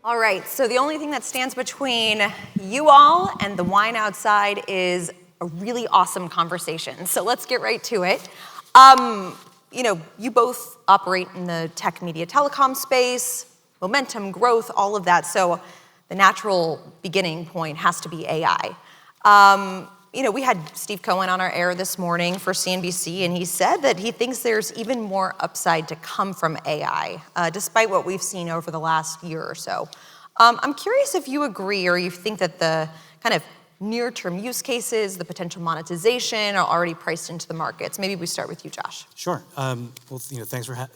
All right, so the only thing that stands between you all and the wine outside is a really awesome conversation. So let's get right to it. You both operate in the tech, media, telecom space, momentum, growth, all of that. So the natural beginning point has to be AI. We had Steve Cohen on our air this morning for CNBC, and he said that he thinks there's even more upside to come from AI, despite what we've seen over the last year or so. I'm curious if you agree or you think that the kind of near-term use cases, the potential monetization are already priced into the markets. Maybe we start with you, Josh. Sure. Thanks for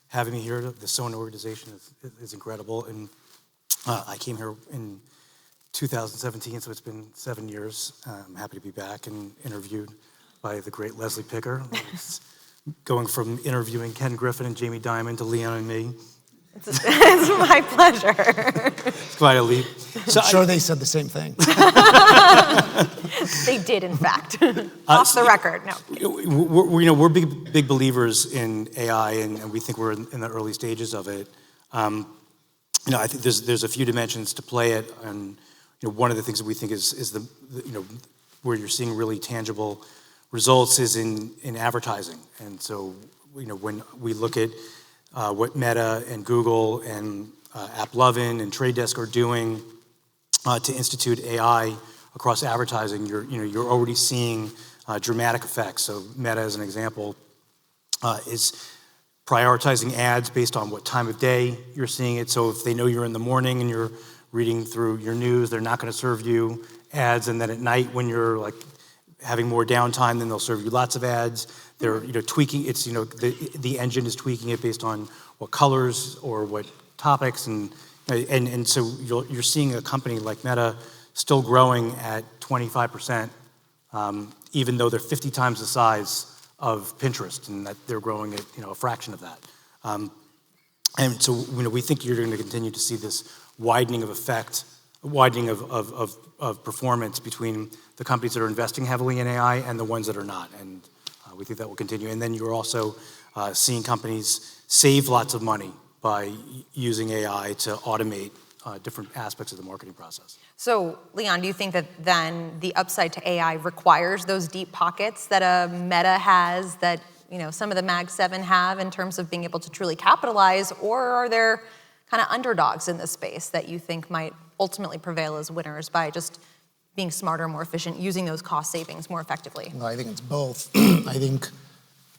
having me here. The Sohn organization is incredible, and I came here in 2017, so it's been 7 years. I'm happy to be back and interviewed by the great Leslie Picker. Going from interviewing Ken Griffin and Jamie Dimon to Leon and me. It's my pleasure. It's quite a leap. So I'm sure they said the same thing. They did, in fact. Off the record, no. We're big believers in AI, and we think we're in the early stages of it. I think there's a few dimensions to play it, and one of the things that we think is the where you're seeing really tangible results is in advertising. And so when we look at what Meta and Google and AppLovin and Trade Desk are doing to institute AI across advertising, you're already seeing dramatic effects. So Meta, as an example, is prioritizing ads based on what time of day you're seeing it. So if they know you're in the morning and you're reading through your news, they're not going to serve you ads. And then at night, when you're having more downtime, then they'll serve you lots of ads. They're tweaking. It's the engine is tweaking it based on what colors or what topics, and so you're seeing a company like Meta still growing at 25%, even though they're 50 times the size of Pinterest, and that they're growing at a fraction of that. And so we think you're going to continue to see this widening of performance between the companies that are investing heavily in AI and the ones that are not. And we think that will continue. And then you're also seeing companies save lots of money by using AI to automate different aspects of the marketing process. So, Leon, do you think that then the upside to AI requires those deep pockets that a Meta has, that some of the Mag 7 have in terms of being able to truly capitalize, or are there kind of underdogs in this space that you think might ultimately prevail as winners by just being smarter, more efficient, using those cost savings more effectively? No, I think it's both. I think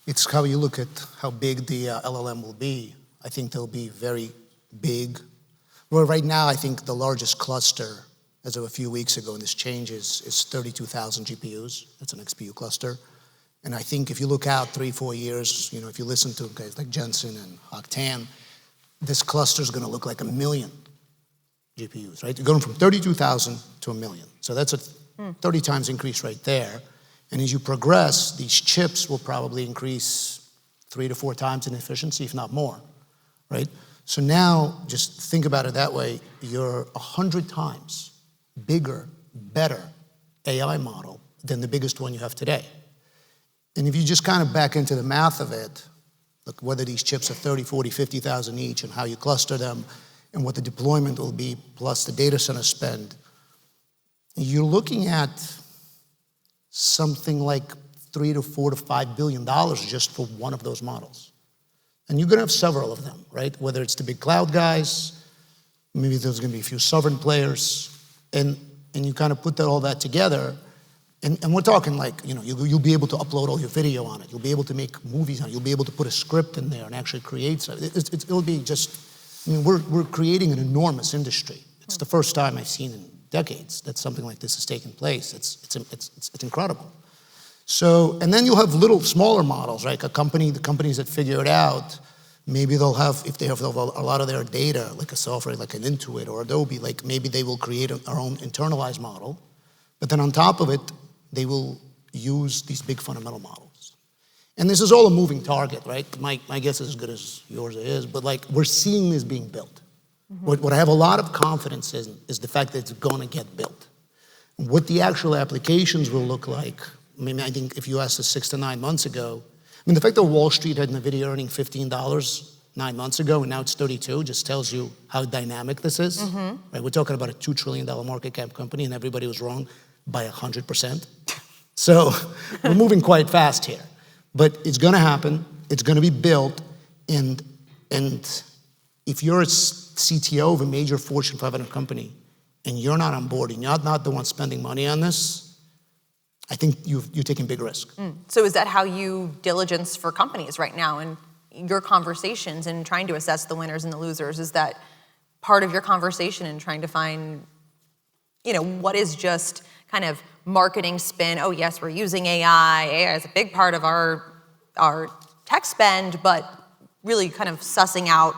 it's how you look at how big the LLM will be. I think they'll be very big. Well, right now, I think the largest cluster, as of a few weeks ago, and this changes, is 32,000 GPUs. That's an XPU cluster. And I think if you look out 3-4 years, if you listen to guys like Jensen and Octane, this cluster is going to look like 1 million GPUs, right? You're going from 32,000 to 1 million. So that's a 30 times increase right there. And as you progress, these chips will probably increase 3 to 4 times in efficiency, if not more, right? So now, just think about it that way. You're 100 times bigger, better AI model than the biggest one you have today. And if you just kind of back into the math of it, look, whether these chips are 30, 40, 50,000 each, and how you cluster them, and what the deployment will be, plus the data center spend, you're looking at something like $3 to $4 to $5 billion just for one of those models. And you're going to have several of them, right? Whether it's the big cloud guys, maybe there's going to be a few sovereign players, and you kind of put all that together, and we're talking like, you'll be able to upload all your video on it. You'll be able to make movies on it. You'll be able to put a script in there and actually create something. It'll be just, we're creating an enormous industry. It's the first time I've seen in decades that something like this has taken place. It's incredible. So, and then you'll have smaller models, right? The companies that figure it out, maybe they'll have, if they have a lot of their data, like a software, like an Intuit or Adobe, like maybe they will create our own internalized model. But then on top of it, they will use these big fundamental models. And this is all a moving target, right? My guess is as good as yours is, but we're seeing this being built. Mm-hmm. What I have a lot of confidence in is the fact that it's going to get built. What the actual applications will look like, I think if you asked us 6 to 9 months ago, the fact that Wall Street had NVIDIA earning $15 9 months ago, and now it's 32, just tells you how dynamic this is. Right? We're talking about a $2 trillion market cap company, and everybody was wrong by 100%. So we're moving quite fast here. But it's going to happen. It's going to be built. And if you're a CTO of a major Fortune 500 company and you're not on board and you're not the one spending money on this, I think you're taking big risk. So is that how you diligence for companies right now in your conversations and trying to assess the winners and the losers? Is that part of your conversation in trying to find, what is just kind of marketing spin? Oh, yes, we're using AI. AI is a big part of our tech spend, but really kind of sussing out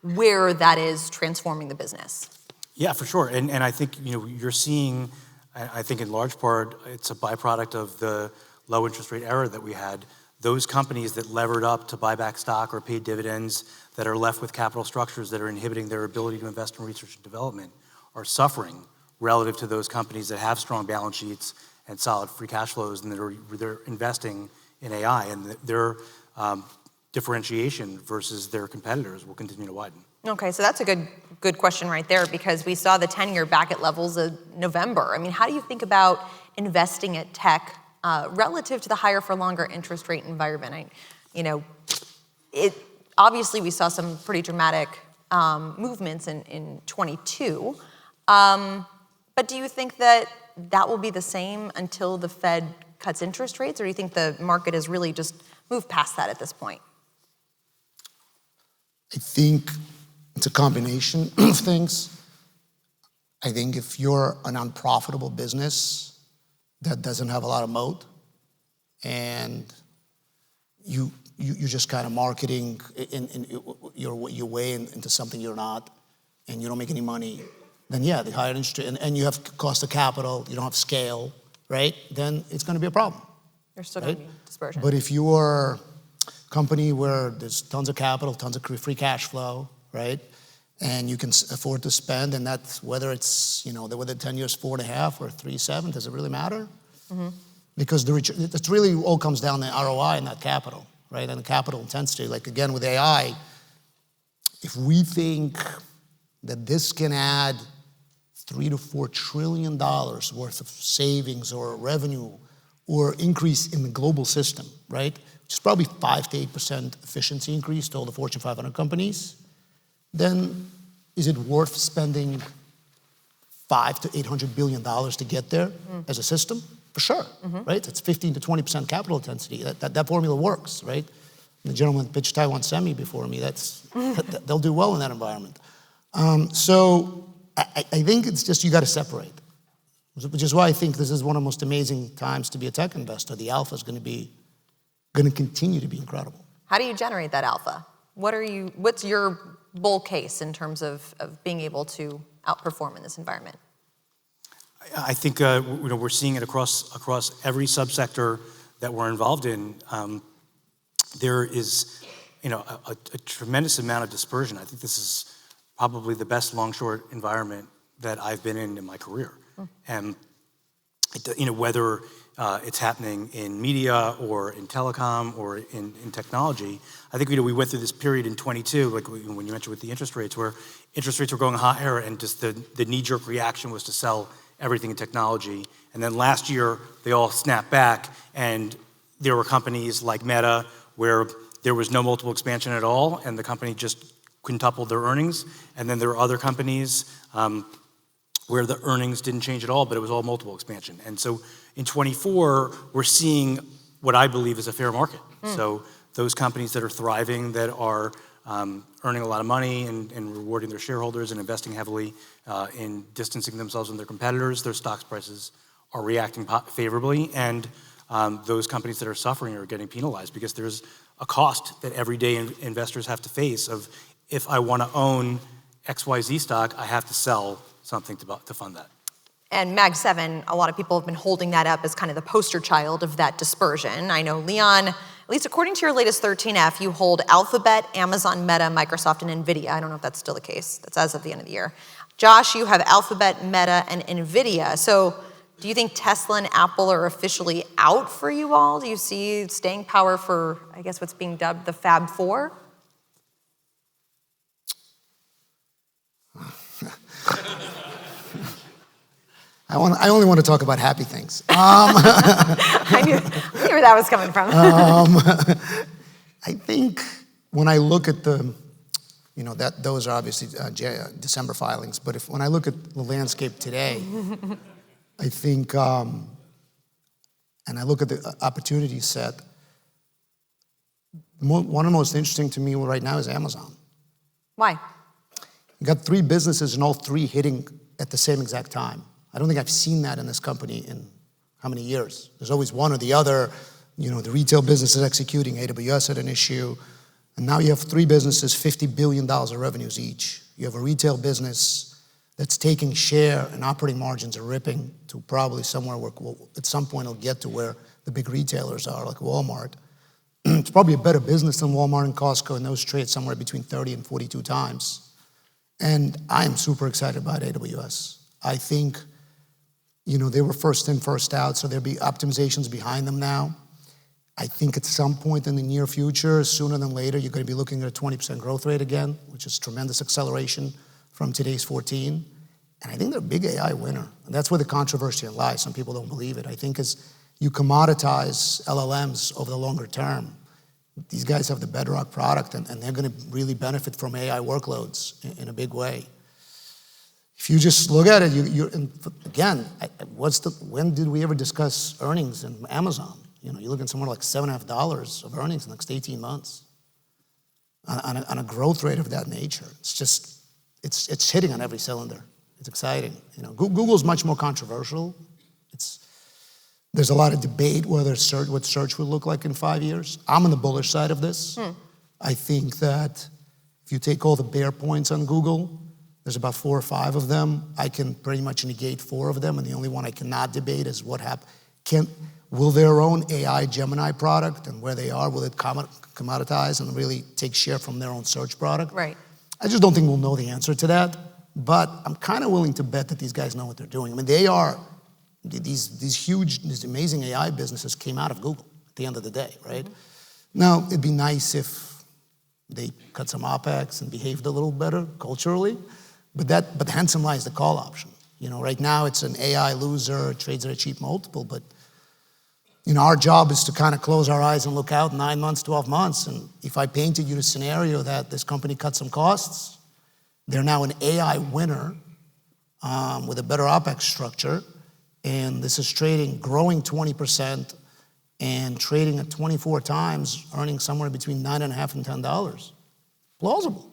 where that is transforming the business. Yeah, for sure. And I think, you're seeing, I think in large part, it's a byproduct of the low interest rate era that we had. Those companies that levered up to buy back stock or paid dividends that are left with capital structures that are inhibiting their ability to invest in research and development are suffering relative to those companies that have strong balance sheets and solid free cash flows and they're investing in AI, and their differentiation versus their competitors will continue to widen. Okay, so that's a good question right there, because we saw the 10-year back at levels of November. I mean, how do you think about investing at tech relative to the higher for longer interest rate environment? Obviously we saw some pretty dramatic movements in 22. But do you think that will be the same until the Fed cuts interest rates, or do you think the market has really just moved past that at this point? I think it's a combination of things. I think if you're an unprofitable business that doesn't have a lot of moat, and you're just kind of marketing in your way into something you're not, and you don't make any money, then yeah, the higher interest rate, and you have cost of capital, you don't have scale, right? Then it's going to be a problem. There's still going to be dispersion. But if you are a company where there's tons of capital, tons of free cash flow, right, and you can afford to spend, and that's whether it's whether 10 years 4.5 or 3.7, does it really matter? Because it really all comes down to ROI and not capital, right? And the capital intensity. Like again with AI, if we think that this can add $3 to $4 trillion worth of savings or revenue or increase in the global system, right? Which is probably 5 to 8% efficiency increase to all the Fortune 500 companies, then is it worth spending $500 to $800 billion to get there as a system? For sure, right? It's 15 to 20% capital intensity. That formula works, right? And the gentleman pitched Taiwan Semi before me. They'll do well in that environment. So I think it's just you got to separate, which is why I think this is one of the most amazing times to be a tech investor. The alpha is going to continue to be incredible. How do you generate that alpha? What's your bull case in terms of being able to outperform in this environment? I think we're seeing it across every subsector that we're involved in. There is a tremendous amount of dispersion. I think this is probably the best long-short environment that I've been in my career. And whether it's happening in media or in telecom or in technology, I think we went through this period in 22, like when you mentioned with the interest rates, where interest rates were going higher and just the knee-jerk reaction was to sell everything in technology. And then last year, they all snapped back, and there were companies like Meta where there was no multiple expansion at all, and the company just quintupled their earnings. And then there were other companies where the earnings didn't change at all, but it was all multiple expansion. And so in 24, we're seeing what I believe is a fair market. So those companies that are thriving, that are earning a lot of money and rewarding their shareholders and investing heavily in distancing themselves from their competitors, their stock prices are reacting favorably. And those companies that are suffering are getting penalized because there's a cost that everyday investors have to face of, if I want to own XYZ stock, I have to sell something to fund that. And Mag 7, a lot of people have been holding that up as kind of the poster child of that dispersion. I know, Leon, at least according to your latest 13F, you hold Alphabet, Amazon, Meta, Microsoft, and NVIDIA. I don't know if that's still the case. That's as of the end of the year. Josh, you have Alphabet, Meta, and NVIDIA. So do you think Tesla and Apple are officially out for you all? Do you see staying power for, I guess, what's being dubbed the Fab Four? I only want to talk about happy things. I knew where that was coming from. I think when I look at those are obviously December filings, but when I look at the landscape today, I think, and I look at the opportunity set, one of the most interesting to me right now is Amazon. Why? You got 3 businesses and all 3 hitting at the same exact time. I don't think I've seen that in this company in how many years? There's always one or the other. The retail business is executing, AWS had an issue. And now you have 3 businesses, $50 billion of revenues each. You have a retail business that's taking share and operating margins are ripping to probably somewhere where at some point it'll get to where the big retailers are, like Walmart. It's probably a better business than Walmart and Costco, and those trade somewhere between 30 and 42 times. And I am super excited about AWS. I think, they were first in, first out, so there'll be optimizations behind them now. I think at some point in the near future, sooner than later, you're going to be looking at a 20% growth rate again, which is tremendous acceleration from today's 14. And I think they're a big AI winner. And that's where the controversy lies. Some people don't believe it. I think as you commoditize LLMs over the longer term, these guys have the bedrock product, and they're going to really benefit from AI workloads in a big way. If you just look at it, when did we ever discuss earnings in Amazon? You're looking at somewhere like $7.50 of earnings in the next 18 months on a growth rate of that nature. It's hitting on every cylinder. It's exciting. Google's much more controversial. There's a lot of debate what search will look like in 5 years. I'm on the bullish side of this. I think that if you take all the bear points on Google, there's about 4 or 5 of them. I can pretty much negate 4 of them, and the only one I cannot debate is what happened. Will their own AI Gemini product and where they are, will it commoditize and really take share from their own search product? Right. I just don't think we'll know the answer to that, but I'm kind of willing to bet that these guys know what they're doing. I mean, they are, these amazing AI businesses came out of Google at the end of the day, right? Mm-hmm. Now, it'd be nice if they cut some OpEx and behaved a little better culturally, but hence lies the call option. Right now it's an AI loser, trades at a cheap multiple, but our job is to kind of close our eyes and look out 9 months, 12 months. And if I painted you the scenario that this company cut some costs, they're now an AI winner with a better OpEx structure. And this is growing 20% and trading at 24 times, earning somewhere between $9.50 and $10. Plausible,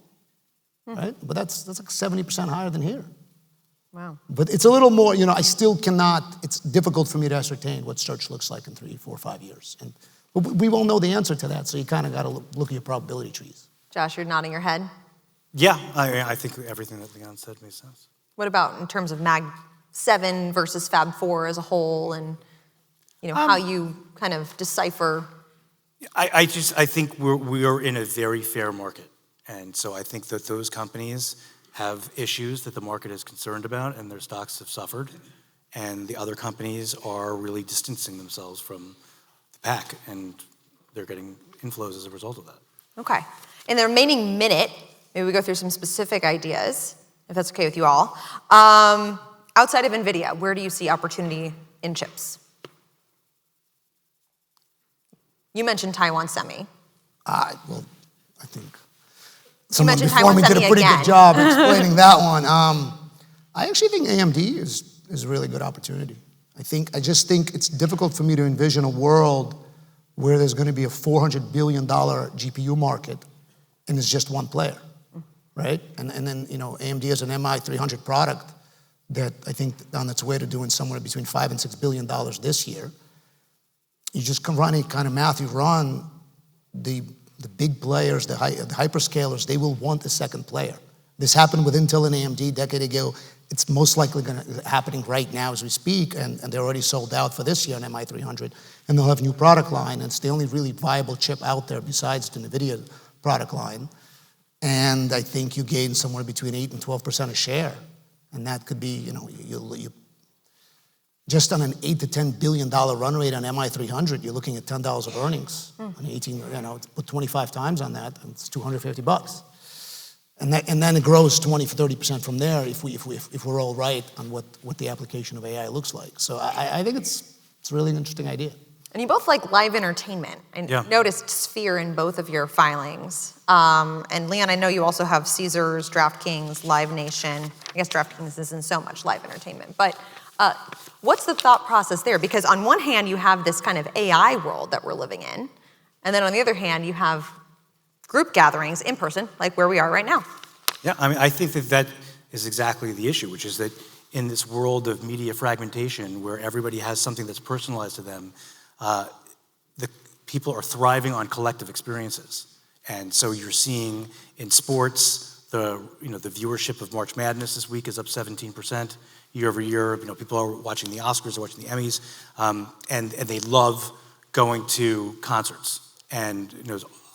right? But that's like 70% higher than here. Wow. But it's a little more, I still cannot, it's difficult for me to ascertain what search looks like in 3, 4, 5 years. But we won't know the answer to that, so you kind of got to look at your probability trees. Josh, you're nodding your head. Yeah, I think everything that Leon said makes sense. What about in terms of Mag 7 versus Fab 4 as a whole, and how you kind of decipher? I think we are in a very fair market, and so I think that those companies have issues that the market is concerned about, and their stocks have suffered, and the other companies are really distancing themselves from the pack, and they're getting inflows as a result of that. Okay. In the remaining minute, maybe we go through some specific ideas, if that's okay with you all. Outside of NVIDIA, where do you see opportunity in chips? You mentioned Taiwan Semi. I think You someone mentioned before Taiwan me did a Semi pretty again. good job explaining that one. I actually think AMD is a really good opportunity. I just think it's difficult for me to envision a world where there's going to be a $400 billion GPU market and it's just one player, right? And then, AMD has an MI300 product that I think on its way to doing somewhere between $5 and $6 billion this year. You just can run any kind of math you run, the big players, the hyperscalers, they will want a second player. This happened with Intel and AMD a decade ago. It's most likely happening right now as we speak, and they're already sold out for this year on MI300, and they'll have a new product line, and it's the only really viable chip out there besides the NVIDIA product line. And I think you gain somewhere between 8 and 12% of share, and that could be, you just on an $8 to $10 billion run rate on MI300, you're looking at $10 of earnings. On 18, put 25 times on that, and it's $250. And then it grows 20-30% from there if we're all right on what the application of AI looks like. So I think it's really an interesting idea. And you both like live entertainment. I noticed Sphere in both of your filings. And Leon, I know you also have Caesars, DraftKings, Live Nation. I guess DraftKings isn't so much live entertainment. But what's the thought process there? Because on one hand, you have this kind of AI world that we're living in. And then on the other hand, you have group gatherings in person, like where we are right now. Yeah, I mean, I think that is exactly the issue, which is that in this world of media fragmentation where everybody has something that's personalized to them, the people are thriving on collective experiences. And so you're seeing in sports, the viewership of March Madness this week is up 17% year over year. People are watching the Oscars, they're watching the Emmys, and they love going to concerts. And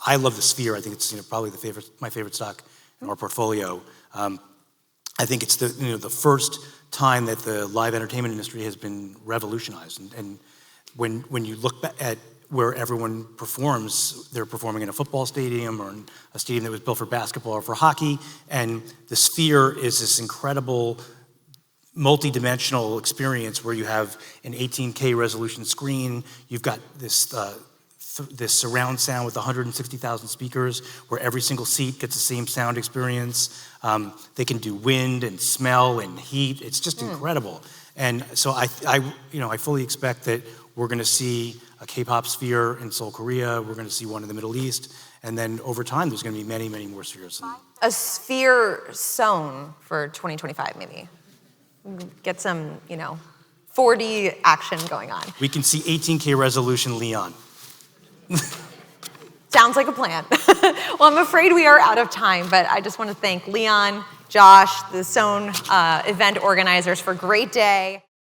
I love the Sphere. I think it's probably my favorite stock in our portfolio. I think it's the first time that the live entertainment industry has been revolutionized. And when you look at where everyone performs, they're performing in a football stadium or in a stadium that was built for basketball or for hockey. And the Sphere is this incredible multi-dimensional experience where you have an 18K resolution screen. You've got this surround sound with 160,000 speakers where every single seat gets the same sound experience. They can do wind and smell and heat. It's just incredible. And so I fully expect that we're going to see a K-pop Sphere in Seoul, Korea. We're going to see one in the Middle East. And then over time, there's going to be many, many more spheres. A Sphere Sohn for 2025, maybe. Get some, 4D action going on. We can see 18K resolution Leon. Sounds like a plan. Well, I'm afraid we are out of time, but I just want to thank Leon, Josh, the Sohn event organizers for a great day.